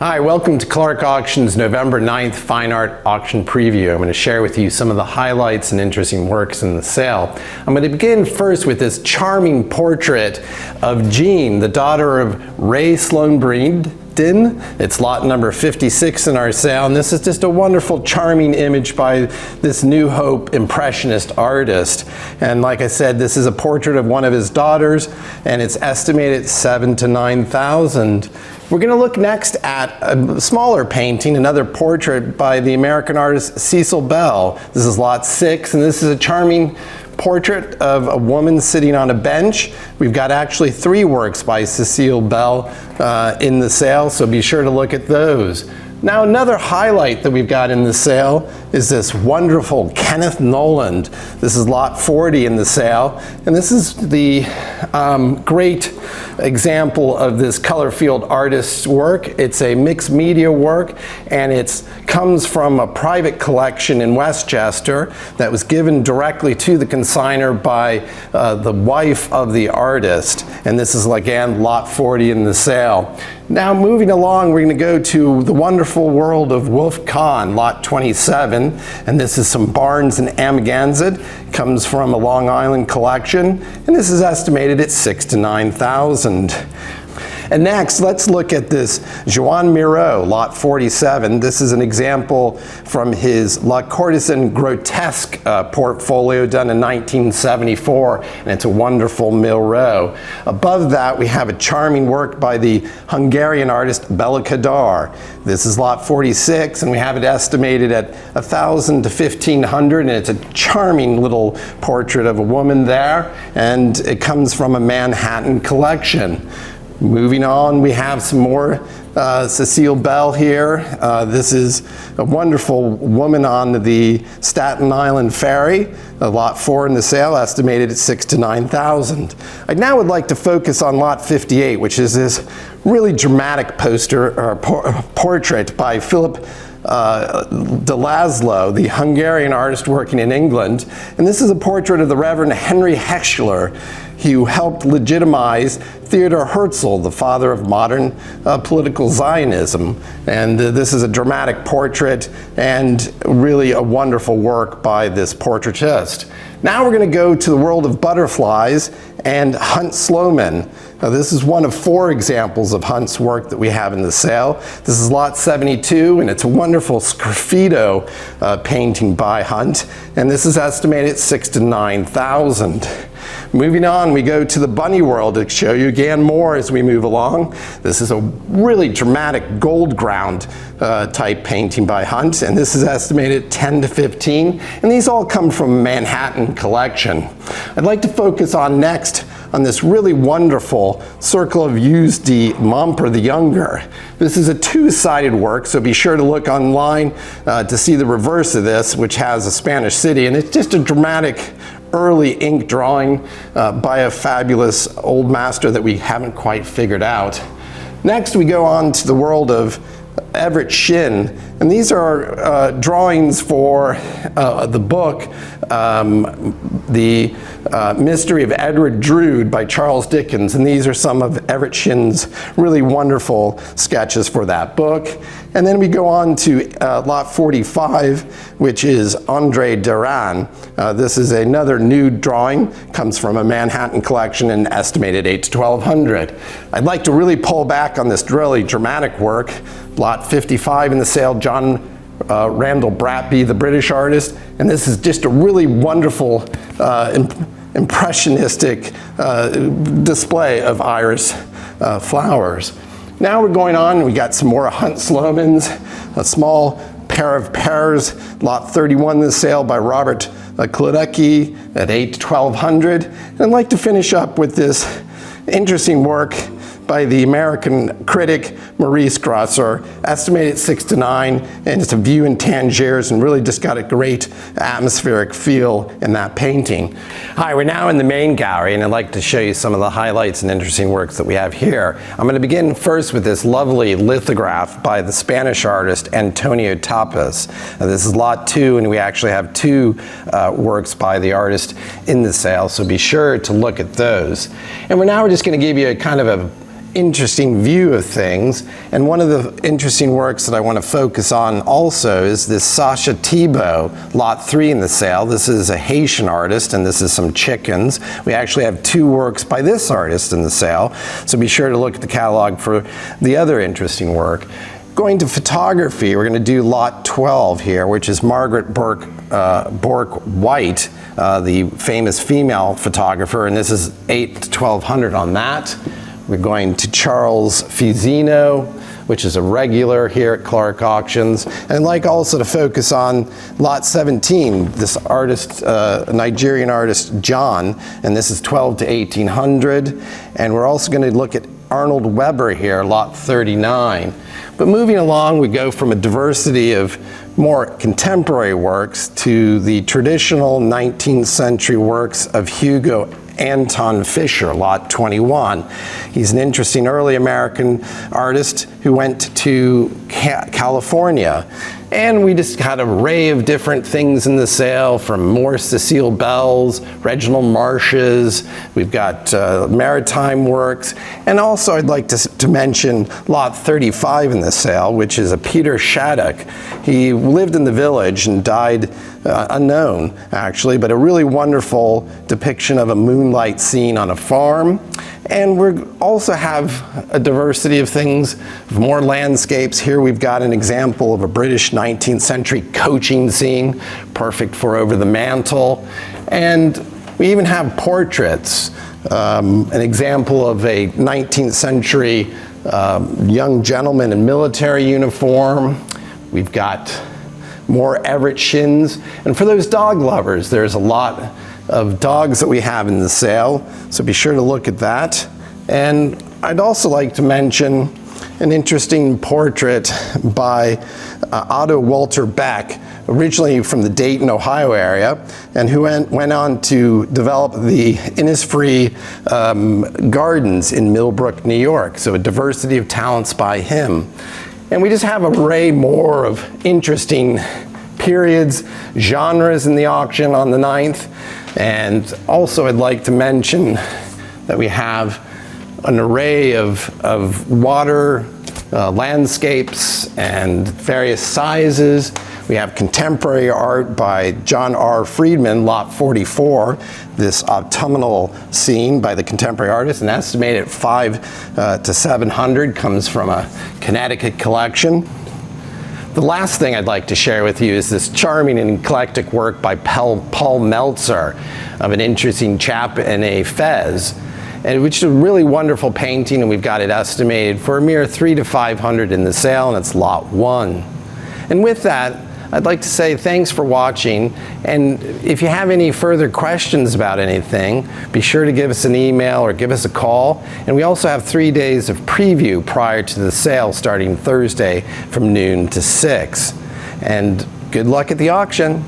Hi, welcome to Clarke Auction's November 9th Fine Art Auction Preview. I'm going to share with you some of the highlights and interesting works in the sale. I'm going to begin first with this charming portrait of Jean, the daughter of Ray Sloan Breeden. It's lot number 56 in our sale, and this is just a wonderful, charming image by this New Hope Impressionist artist. And like I said, this is a portrait of one of his daughters, and it's estimated $7,000 to $9,000. We're going to look next at a smaller painting, another portrait by the American artist Cecil Bell. This is lot 6, and this is a charming portrait of a woman sitting on a bench. We've got actually 3 works by Cecil Bell in the sale, so be sure to look at those. Now, another highlight that we've got in the sale is this wonderful Kenneth Noland. This is lot 40 in the sale, and this is the great example of this color field artist's work. It's a mixed media work, and it comes from a private collection in Westchester that was given directly to the consignor by the wife of the artist. And this is, again, lot 40 in the sale. Now, moving along, we're going to go to the wonderful world of Wolf Kahn, lot 27, and this is some Barnes and Amagansett. It comes from a Long Island collection, and this is estimated at $6,000 to $9,000. And next, let's look at this Joan Miro, lot 47. This is an example from his La Courtesan Grotesque portfolio done in 1974, and it's a wonderful Miro. Above that, we have a charming work by the Hungarian artist Bela Kadar. This is lot 46, and we have it estimated at $1,000 to $1,500, and it's a charming little portrait of a woman there, and it comes from a Manhattan collection. Moving on, we have some more Cecil Bell here. This is a wonderful woman on the Staten Island ferry, lot 4 in the sale, estimated at $6,000 to $9,000. I now would like to focus on lot 58, which is this really dramatic poster or portrait by Philip de Laszlo, the Hungarian artist working in England. And this is a portrait of the Reverend Henry Heschler, who helped legitimize Theodor Herzl, the father of modern political Zionism. And this is a dramatic portrait and really a wonderful work by this portraitist. Now we're going to go to the world of butterflies and Hunt Sloman. Now, this is one of 4 examples of Hunt's work that we have in the sale. This is lot 72, and it's a wonderful sgraffito painting by Hunt, and this is estimated at $6,000 to $9,000. Moving on, we go to the bunny world to show you again more as we move along. This is a really dramatic gold ground type painting by Hunt, and this is estimated at $10,000 to $15,000, and these all come from a Manhattan collection. I'd like to focus on next on this really wonderful Circle of Use de Momper the Younger. This is a 2-sided work, so be sure to look online to see the reverse of this, which has a Spanish city, and it's just a dramatic early ink drawing by a fabulous old master that we haven't quite figured out. Next, we go on to the world of Everett Shinn, and these are drawings for the book The Mystery of Edward Drood by Charles Dickens, and these are some of Everett Shinn's really wonderful sketches for that book. And then we go on to lot 45, which is Andre Duran. This is another nude drawing, comes from a Manhattan collection and estimated $8,000 to $1,200. I'd like to really pull back on this really dramatic work. Lot 55 in the sale, John Randall Bratby, the British artist, and this is just a really wonderful impressionistic display of iris flowers. Now we're going on, we got some more Hunt Slomans, a small pair of pears, lot 31 in the sale by Robert Klodecki at $8,000 to $1,200. And I'd like to finish up with this interesting work by the American critic Maurice Grosser, estimated 6 to 9, and it's a view in Tangiers, and really just got a great atmospheric feel in that painting. Hi, we're now in the main gallery, and I'd like to show you some of the highlights and interesting works that we have here. I'm going to begin first with this lovely lithograph by the Spanish artist Antonio Tapas. This is lot 2, and we actually have 2 works by the artist in the sale, so be sure to look at those. And we're just going to give you a kind of a interesting view of things. And one of the interesting works that I want to focus on also is this Sasha Thibault, lot 3 in the sale. This is a Haitian artist, and this is some chickens. We actually have 2 works by this artist in the sale, so be sure to look at the catalog for the other interesting work. Going to photography, we're going to do lot 12 here, which is Margaret Bourke White, the famous female photographer, and this is 8 to 1200 on that. We're going to Charles Fusino, which is a regular here at Clarke Auctions. And I'd like also to focus on lot 17, this artist, Nigerian artist John, and this is 12 to 1800. And we're also going to look at Arnold Weber here, lot 39. But moving along, we go from a diversity of more contemporary works to the traditional 19th century works of Hugo Anton Fischer, lot 21. He's an interesting early American artist who went to California. And we just had an array of different things in the sale, from Morse Cecile Bells, Reginald Marsh's, we've got maritime works, and also I'd like to mention lot 35 in the sale, which is a Peter Shattuck. He lived in the village and died unknown, actually, but a really wonderful depiction of a moonlight scene on a farm. And we also have a diversity of things, more landscapes. Here we've got an example of a British 19th century coaching scene, perfect for over the mantle. And we even have portraits, an example of a 19th century young gentleman in military uniform. We've got more Everett Shins. And for those dog lovers, there's a lot of dogs that we have in the sale, so be sure to look at that. And I'd also like to mention an interesting portrait by Otto Walter Beck, originally from the Dayton, Ohio area, and who went on to develop the Innisfree Gardens in Millbrook, New York. So a diversity of talents by him. And we just have an array more of interesting periods, genres in the auction on the 9th. And also I'd like to mention that we have an array of water landscapes and various sizes. We have contemporary art by John R. Friedman, lot 44, this autumnal scene by the contemporary artist, and estimated at 5 to 700, comes from a Connecticut collection. The last thing I'd like to share with you is this charming and eclectic work by Paul Meltzer of an interesting chap in a fez, and which is a really wonderful painting, and we've got it estimated for a mere 3 to 500 in the sale, and it's lot 1. And with that, I'd like to say thanks for watching, and if you have any further questions about anything, be sure to give us an email or give us a call. And we also have 3 days of preview prior to the sale starting Thursday from noon to 6. And good luck at the auction.